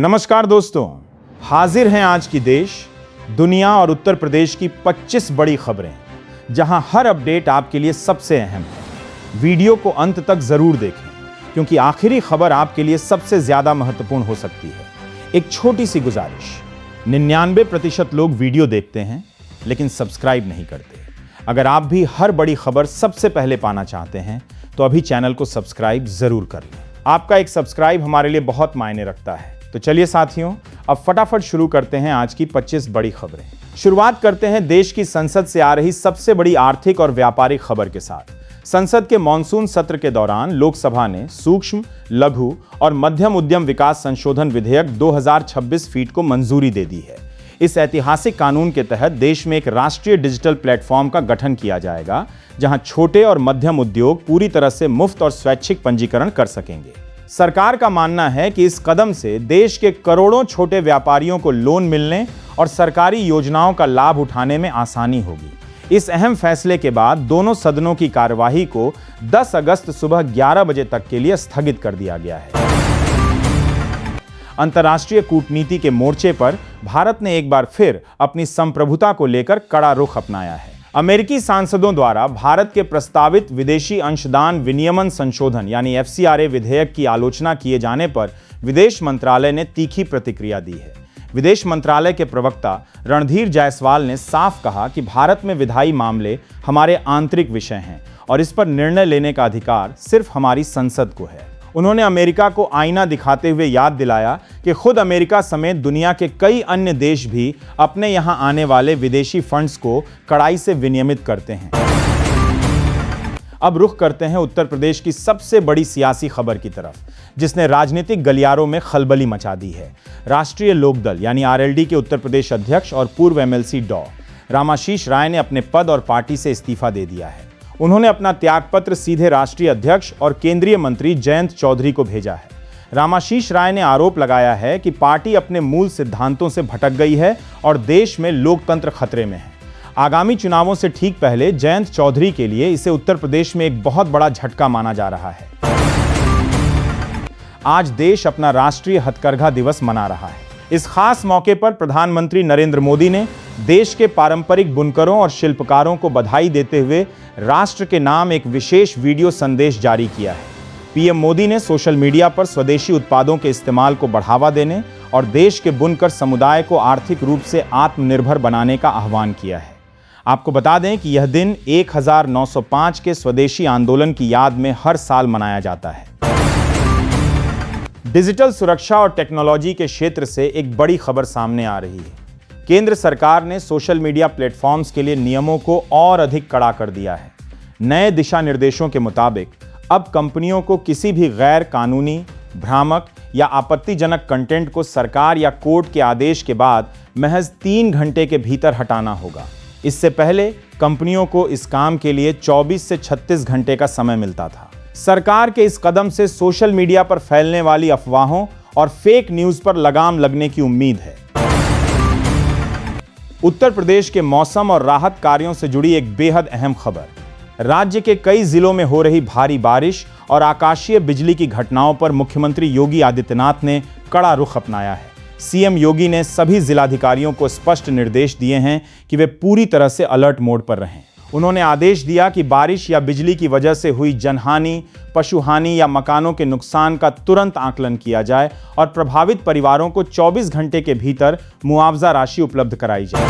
नमस्कार दोस्तों, हाजिर हैं आज की देश, दुनिया और उत्तर प्रदेश की 25 बड़ी खबरें, जहां हर अपडेट आपके लिए सबसे अहम है। वीडियो को अंत तक जरूर देखें, क्योंकि आखिरी खबर आपके लिए सबसे ज्यादा महत्वपूर्ण हो सकती है। एक छोटी सी गुजारिश, 99% लोग वीडियो देखते हैं लेकिन सब्सक्राइब नहीं करते। अगर आप भी हर बड़ी खबर सबसे पहले पाना चाहते हैं तो अभी चैनल को सब्सक्राइब जरूर कर लें। आपका एक सब्सक्राइब हमारे लिए बहुत मायने रखता है। तो चलिए साथियों, अब फटाफट शुरू करते हैं आज की 25 बड़ी खबरें। शुरुआत करते हैं देश की संसद से आ रही सबसे बड़ी आर्थिक और व्यापारिक खबर के साथ। संसद के मॉनसून सत्र के दौरान लोकसभा ने सूक्ष्म, लघु और मध्यम उद्यम विकास संशोधन विधेयक 2026 फीट को मंजूरी दे दी है। इस ऐतिहासिक कानून के तहत देश में एक राष्ट्रीय डिजिटल प्लेटफॉर्म का गठन किया जाएगा, जहां छोटे और मध्यम उद्योग पूरी तरह से मुफ्त और स्वैच्छिक पंजीकरण कर सकेंगे। सरकार का मानना है कि इस कदम से देश के करोड़ों छोटे व्यापारियों को लोन मिलने और सरकारी योजनाओं का लाभ उठाने में आसानी होगी। इस अहम फैसले के बाद दोनों सदनों की कार्यवाही को 10 अगस्त सुबह 11 बजे तक के लिए स्थगित कर दिया गया है। अंतर्राष्ट्रीय कूटनीति के मोर्चे पर भारत ने एक बार फिर अपनी संप्रभुता को लेकर कड़ा रुख अपनाया है। अमेरिकी सांसदों द्वारा भारत के प्रस्तावित विदेशी अंशदान विनियमन संशोधन यानी FCRA विधेयक की आलोचना किए जाने पर विदेश मंत्रालय ने तीखी प्रतिक्रिया दी है। विदेश मंत्रालय के प्रवक्ता रणधीर जायसवाल ने साफ कहा कि भारत में विधायी मामले हमारे आंतरिक विषय हैं और इस पर निर्णय लेने का अधिकार सिर्फ हमारी संसद को है। उन्होंने अमेरिका को आईना दिखाते हुए याद दिलाया कि खुद अमेरिका समेत दुनिया के कई अन्य देश भी अपने यहां आने वाले विदेशी फंड्स को कड़ाई से विनियमित करते हैं। अब रुख करते हैं उत्तर प्रदेश की सबसे बड़ी सियासी खबर की तरफ, जिसने राजनीतिक गलियारों में खलबली मचा दी है। राष्ट्रीय लोकदल यानी RLD के उत्तर प्रदेश अध्यक्ष और पूर्व MLC डॉ. रामाशीष राय ने अपने पद और पार्टी से इस्तीफा दे दिया है। उन्होंने अपना त्यागपत्र सीधे राष्ट्रीय अध्यक्ष और केंद्रीय मंत्री जयंत चौधरी को भेजा है। रामाशीष राय ने आरोप लगाया है कि पार्टी अपने मूल सिद्धांतों से भटक गई है और देश में लोकतंत्र खतरे में है। आगामी चुनावों से ठीक पहले जयंत चौधरी के लिए इसे उत्तर प्रदेश में एक बहुत बड़ा झटका माना जा रहा है। आज देश अपना राष्ट्रीय हथकरघा दिवस मना रहा है। इस खास मौके पर प्रधानमंत्री नरेंद्र मोदी ने देश के पारंपरिक बुनकरों और शिल्पकारों को बधाई देते हुए राष्ट्र के नाम एक विशेष वीडियो संदेश जारी किया है। पीएम मोदी ने सोशल मीडिया पर स्वदेशी उत्पादों के इस्तेमाल को बढ़ावा देने और देश के बुनकर समुदाय को आर्थिक रूप से आत्मनिर्भर बनाने का आह्वान किया है। आपको बता दें कि यह दिन 1905 के स्वदेशी आंदोलन की याद में हर साल मनाया जाता है। डिजिटल सुरक्षा और टेक्नोलॉजी के क्षेत्र से एक बड़ी खबर सामने आ रही है। केंद्र सरकार ने सोशल मीडिया प्लेटफॉर्म्स के लिए नियमों को और अधिक कड़ा कर दिया है। नए दिशा निर्देशों के मुताबिक अब कंपनियों को किसी भी गैर कानूनी, भ्रामक या आपत्तिजनक कंटेंट को सरकार या कोर्ट के आदेश के बाद महज 3 घंटे के भीतर हटाना होगा। इससे पहले कंपनियों को इस काम के लिए 24 से 36 घंटे का समय मिलता था। सरकार के इस कदम से सोशल मीडिया पर फैलने वाली अफवाहों और फेक न्यूज पर लगाम लगने की उम्मीद है। उत्तर प्रदेश के मौसम और राहत कार्यों से जुड़ी एक बेहद अहम खबर। राज्य के कई जिलों में हो रही भारी बारिश और आकाशीय बिजली की घटनाओं पर मुख्यमंत्री योगी आदित्यनाथ ने कड़ा रुख अपनाया है। सीएम योगी ने सभी जिलाधिकारियों को स्पष्ट निर्देश दिए हैं कि वे पूरी तरह से अलर्ट मोड पर रहें। उन्होंने आदेश दिया कि बारिश या बिजली की वजह से हुई जनहानि, पशुहानि या मकानों के नुकसान का तुरंत आकलन किया जाए और प्रभावित परिवारों को 24 घंटे के भीतर मुआवजा राशि उपलब्ध कराई जाए।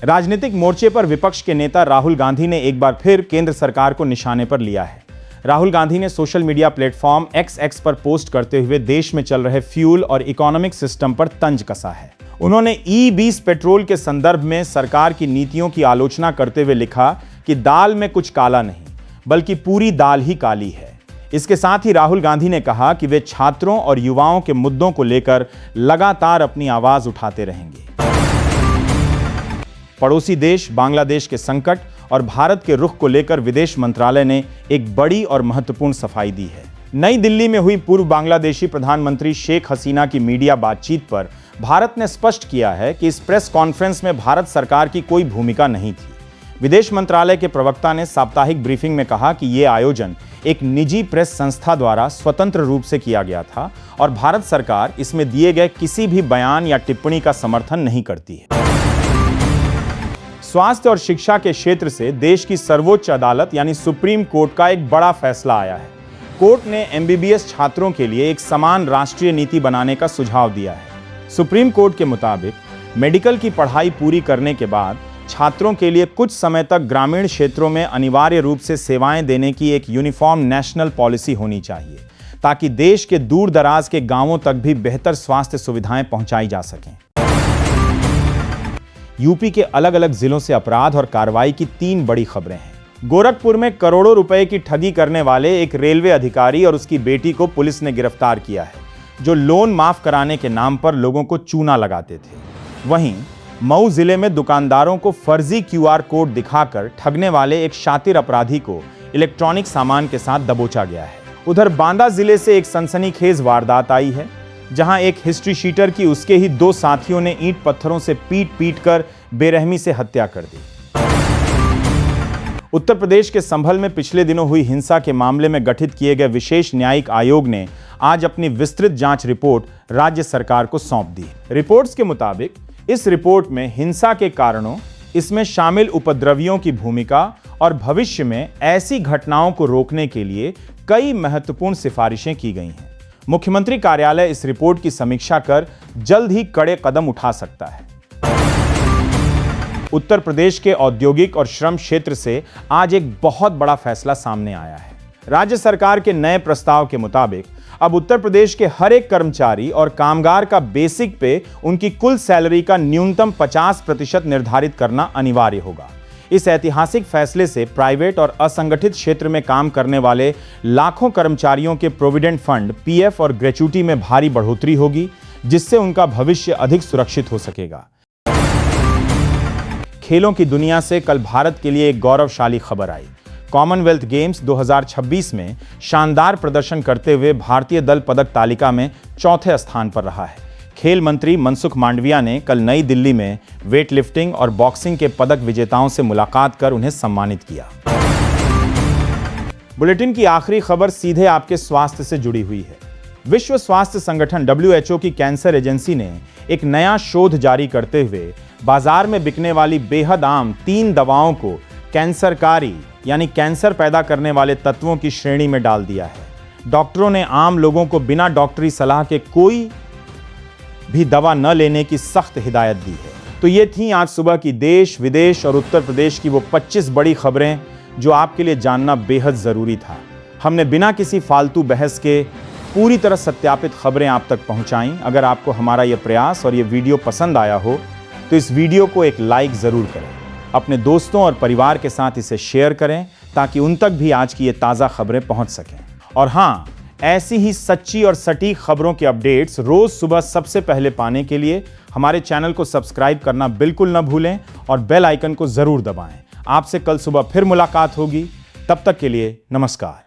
राजनीतिक मोर्चे पर विपक्ष के नेता राहुल गांधी ने एक बार फिर केंद्र सरकार को निशाने पर लिया है। राहुल गांधी ने सोशल मीडिया प्लेटफॉर्म X पर पोस्ट करते हुए देश में चल रहे फ्यूल और इकोनॉमिक सिस्टम पर तंज कसा है। उन्होंने E20 पेट्रोल के संदर्भ में सरकार की नीतियों की आलोचना करते हुए लिखा कि दाल में कुछ काला नहीं, बल्कि पूरी दाल ही काली है। इसके साथ ही राहुल गांधी ने कहा कि वे छात्रों और युवाओं के मुद्दों को लेकर लगातार अपनी आवाज उठाते रहेंगे। पड़ोसी देश बांग्लादेश के संकट और भारत के रुख को लेकर विदेश मंत्रालय ने एक बड़ी और महत्वपूर्ण सफाई दी है। नई दिल्ली में हुई पूर्व बांग्लादेशी प्रधानमंत्री शेख हसीना की मीडिया बातचीत पर भारत ने स्पष्ट किया है कि इस प्रेस कॉन्फ्रेंस में भारत सरकार की कोई भूमिका नहीं थी। विदेश मंत्रालय के प्रवक्ता ने साप्ताहिक ब्रीफिंग में कहा कि यह आयोजन एक निजी प्रेस संस्था द्वारा स्वतंत्र रूप से किया गया था और भारत सरकार इसमें दिए गए किसी भी बयान या टिप्पणी का समर्थन नहीं करती है। स्वास्थ्य और शिक्षा के क्षेत्र से देश की सर्वोच्च अदालत यानी सुप्रीम कोर्ट का एक बड़ा फैसला आया है। कोर्ट ने एमबीबीएस छात्रों के लिए एक समान राष्ट्रीय नीति बनाने का सुझाव दिया है। सुप्रीम कोर्ट के मुताबिक मेडिकल की पढ़ाई पूरी करने के बाद छात्रों के लिए कुछ समय तक ग्रामीण क्षेत्रों में अनिवार्य रूप से सेवाएं देने की एक यूनिफॉर्म नेशनल पॉलिसी होनी चाहिए, ताकि देश के दूर दराज के गांवों तक भी बेहतर स्वास्थ्य सुविधाएं पहुंचाई जा सकें। यूपी के अलग अलग जिलों से अपराध और कार्रवाई की 3 बड़ी खबरें हैं। गोरखपुर में करोड़ों रुपए की ठगी करने वाले एक रेलवे अधिकारी और उसकी बेटी को पुलिस ने गिरफ्तार किया है, जो लोन माफ कराने के नाम पर लोगों को चूना लगाते थे। वहीं मऊ जिले में दुकानदारों को फर्जी क्यूआर कोड दिखाकर ठगने वाले एक शातिर अपराधी को इलेक्ट्रॉनिक सामान के साथ दबोचा गया है। उधर बांदा जिले से एक सनसनीखेज वारदात आई है, जहां एक हिस्ट्री शीटर की उसके ही 2 साथियों ने ईंट पत्थरों से पीट कर बेरहमी से हत्या कर दी। उत्तर प्रदेश के संभल में पिछले दिनों हुई हिंसा के मामले में गठित किए गए विशेष न्यायिक आयोग ने आज अपनी विस्तृत जांच रिपोर्ट राज्य सरकार को सौंप दी। रिपोर्ट्स के मुताबिक इस रिपोर्ट में हिंसा के कारणों, इसमें शामिल उपद्रवियों की भूमिका और भविष्य में ऐसी घटनाओं को रोकने के लिए कई महत्वपूर्ण सिफारिशें की गई हैं। मुख्यमंत्री कार्यालय इस रिपोर्ट की समीक्षा कर जल्द ही कड़े कदम उठा सकता है। उत्तर प्रदेश के औद्योगिक और श्रम क्षेत्र से आज एक बहुत बड़ा फैसला सामने आया है। राज्य सरकार के नए प्रस्ताव के मुताबिक अब उत्तर प्रदेश के हर एक कर्मचारी और कामगार का बेसिक पे उनकी कुल सैलरी का न्यूनतम 50% निर्धारित करना अनिवार्य होगा। इस ऐतिहासिक फैसले से प्राइवेट और असंगठित क्षेत्र में काम करने वाले लाखों कर्मचारियों के प्रोविडेंट फंड, पीएफ और ग्रेच्युटी में भारी बढ़ोतरी होगी, जिससे उनका भविष्य अधिक सुरक्षित हो सकेगा। खेलों की दुनिया से कल भारत के लिए एक गौरवशाली खबर आई। कॉमनवेल्थ गेम्स 2026 में शानदार प्रदर्शन करते हुए भारतीय दल पदक तालिका में 4थे स्थान पर रहा है। खेल मंत्री मनसुख मांडविया ने कल नई दिल्ली में वेट लिफ्टिंग और बॉक्सिंग के पदक विजेताओं से मुलाकात कर उन्हें सम्मानित किया। बुलेटिन की आखिरी खबर सीधे आपके स्वास्थ्य से जुड़ी हुई है। विश्व स्वास्थ्य संगठन WHO की कैंसर एजेंसी ने एक नया शोध जारी करते हुए बाजार में बिकने वाली बेहद आम 3 दवाओं को कैंसरकारी यानी कैंसर पैदा करने वाले तत्वों की श्रेणी में डाल दिया है। डॉक्टरों ने आम लोगों को बिना डॉक्टरी सलाह के कोई भी दवा न लेने की सख्त हिदायत दी है। तो ये थी आज सुबह की देश, विदेश और उत्तर प्रदेश की वो 25 बड़ी खबरें जो आपके लिए जानना बेहद ज़रूरी था। हमने बिना किसी फालतू बहस के पूरी तरह सत्यापित खबरें आप तक पहुंचाईं। अगर आपको हमारा ये प्रयास और ये वीडियो पसंद आया हो तो इस वीडियो को एक लाइक ज़रूर करें। अपने दोस्तों और परिवार के साथ इसे शेयर करें ताकि उन तक भी आज की ये ताज़ा खबरें पहुंच सकें। और हाँ, ऐसी ही सच्ची और सटीक खबरों के अपडेट्स रोज़ सुबह सबसे पहले पाने के लिए हमारे चैनल को सब्सक्राइब करना बिल्कुल न भूलें और बेल आइकन को ज़रूर दबाएं। आपसे कल सुबह फिर मुलाकात होगी। तब तक के लिए नमस्कार।